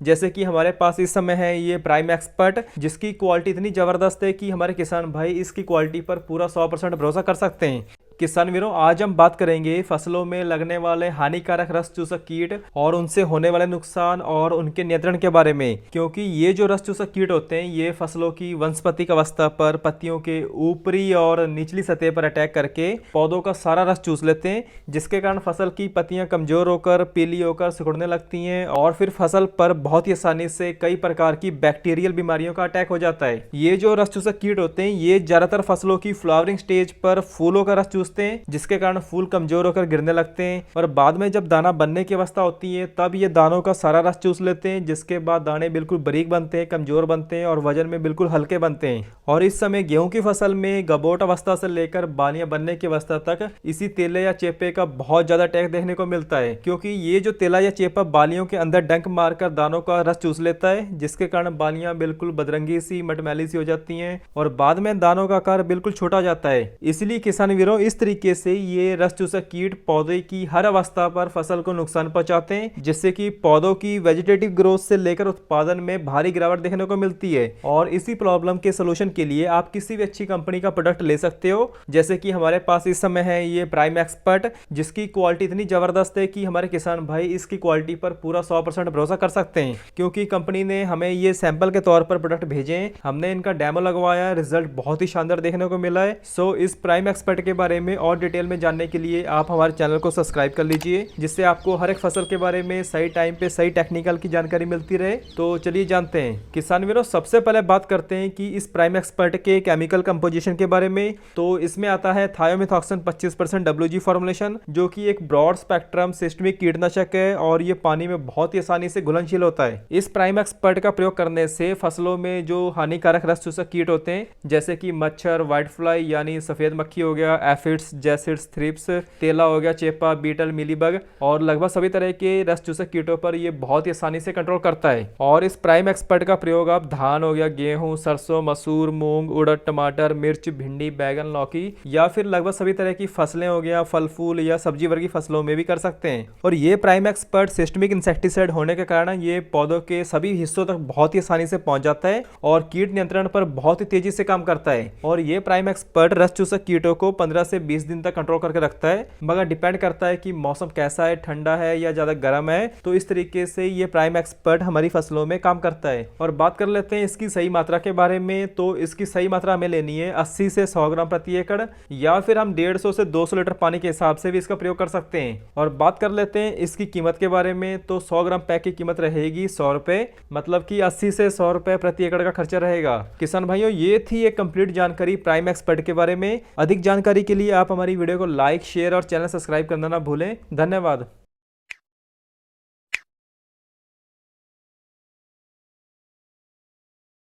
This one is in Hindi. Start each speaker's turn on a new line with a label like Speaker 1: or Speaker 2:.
Speaker 1: जैसे कि हमारे पास इस समय है ये प्राइम एक्सपर्ट, जिसकी क्वालिटी इतनी ज़बरदस्त है कि हमारे किसान भाई इसकी क्वालिटी पर पूरा 100% भरोसा कर सकते हैं। किसान वीरों, आज हम बात करेंगे फसलों में लगने वाले हानिकारक रस चूसक कीट और उनसे होने वाले नुकसान और उनके नियंत्रण के बारे में। क्योंकि ये जो रस चूसक कीट होते हैं ये फसलों की वनस्पतिक अवस्था पर पत्तियों के ऊपरी और निचली सतह पर अटैक करके पौधों का सारा रस चूस लेते हैं, जिसके कारण फसल की पत्तियां कमजोर होकर पीली होकर सिकुड़ने लगती हैं और फिर फसल पर बहुत ही आसानी से कई प्रकार की बैक्टीरियल बीमारियों का अटैक हो जाता है। ये जो रस चूसक कीट होते हैं ये ज्यादातर फसलों की फ्लावरिंग स्टेज पर फूलों का रस हैं, जिसके कारण फूल कमजोर होकर गिरने लगते हैं और बाद में जब दाना बनने की अवस्था होती है तब ये दानों का सारा रस चूस लेते हैं, जिसके बाद दाने बिल्कुल बारीक बनते हैं, कमजोर बनते हैं और वजन में बिल्कुल हल्के बनते हैं। और इस समय गेहूं की फसल में गबोट अवस्था से लेकर बालियां बनने की अवस्था तक इसी तेले या चेपे का बहुत ज्यादा अटैक देखने को मिलता है। क्योंकि ये जो तेला या चेपा बालियों के अंदर डंक मारकर दानों का रस चूस लेता है, जिसके कारण बालियां बिल्कुल बदरंगी सी मटमैली सी हो जाती हैं और बाद में दानों का आकार बिल्कुल छोटा हो जाता है। इसलिए किसान वीरों, इस तरीके से ये रस चूसक कीट पौधे की हर अवस्था पर फसल को नुकसान पहुंचाते हैं, जिससे कि पौधों की वेजिटेटिव ग्रोथ से लेकर उत्पादन में भारी गिरावट देखने को मिलती है। और इसी प्रॉब्लम के सलूशन के लिए आप किसी भी अच्छी कंपनी का प्रोडक्ट ले सकते हो, जैसे कि हमारे पास इस समय है ये प्राइम एक्सपर्ट, जिसकी क्वालिटी इतनी जबरदस्त है कि हमारे किसान भाई इसकी क्वालिटी पर पूरा 100% भरोसा कर सकते हैं। क्योंकि कंपनी ने हमें ये सैंपल के तौर पर प्रोडक्ट भेजे हैं, हमने इनका डेमो लगवाया, रिजल्ट बहुत ही शानदार देखने को मिला है। सो इस प्राइम एक्सपर्ट के बारे में और डिटेल में जानने के लिए आप हमारे चैनल को सब्सक्राइब कर लीजिए, जिससे आपको हर एक फसल के बारे में सही टाइम पे सही टेक्निकल की जानकारी मिलती रहे। तो चलिए जानते हैं किसान वीरों, सबसे पहले बात करते हैं कि इस प्राइम एक्सपर्ट के केमिकल कंपोजिशन के बारे में। तो इसमें आता है थायोमिथॉक्सन 25% WG फॉर्मुलेशन, जो कि एक ब्रॉड स्पेक्ट्रम सिस्टमिक कीटनाशक है और ये पानी में बहुत ही आसानी से घुलनशील होता है। इस प्राइम एक्सपर्ट का प्रयोग करने से फसलों में जो हानिकारक रस चूसक कीट होते हैं, जैसे कि मच्छर, व्हाइट फ्लाई यानी सफेद मक्खी हो गया, एफिड्स, जैसिड्स, थ्रिप्स, तेला हो गया, चेपा, बीटल, मिलीबग और लगभग सभी तरह के रस चूसक कीटों पर यह बहुत ही आसानी से कंट्रोल करता है। और इस प्राइम एक्सपर्ट का प्रयोग आप धान हो गया, गेहूं, सरसों, मसूर, मूंग, उड़द, टमाटर, मिर्च, भिंडी, बैगन, लौकी या फिर लगभग सभी तरह की फसलें हो गया, फल फूल या सब्जी वर्गी फसलों में भी कर सकते हैं। और ये प्राइम एक्सपर्ट सिस्टमिक इंसेक्टिसाइड होने के कारण ये पौधों के सभी हिस्सों तक बहुत ही आसानी से पहुंच जाता है और कीट नियंत्रण पर बहुत ही तेजी से काम करता है। और ये प्राइम एक्सपर्ट रस चूसक कीटों को 15 से 20 दिन तक कंट्रोल करके रखता है, मगर डिपेंड करता है कि मौसम कैसा है, ठंडा है या ज्यादा गर्म है। तो इस तरीके से ये प्राइम एक्सपर्ट हमारी फसलों में काम करता है। और बात कर लेते हैं इसकी सही मात्रा के बारे में। तो इसकी सही मात्रा हमें लेनी है 80 से 100 ग्राम प्रति एकड़, या फिर हम 150 से 200 लीटर पानी के हिसाब से भी इसका प्रयोग कर सकते हैं। और बात कर लेते हैं इसकी कीमत के बारे में। तो 100 ग्राम पैक की कीमत रहेगी 100 रुपए, मतलब कि 80 से 100 रुपए प्रति एकड़ का खर्चा रहेगा। किसान भाइयों, ये थी एक कंप्लीट जानकारी प्राइम एक्सपर्ट के बारे में। अधिक जानकारी के लिए आप हमारी वीडियो को लाइक, शेयर और चैनल सब्सक्राइब करना ना भूलें। धन्यवाद।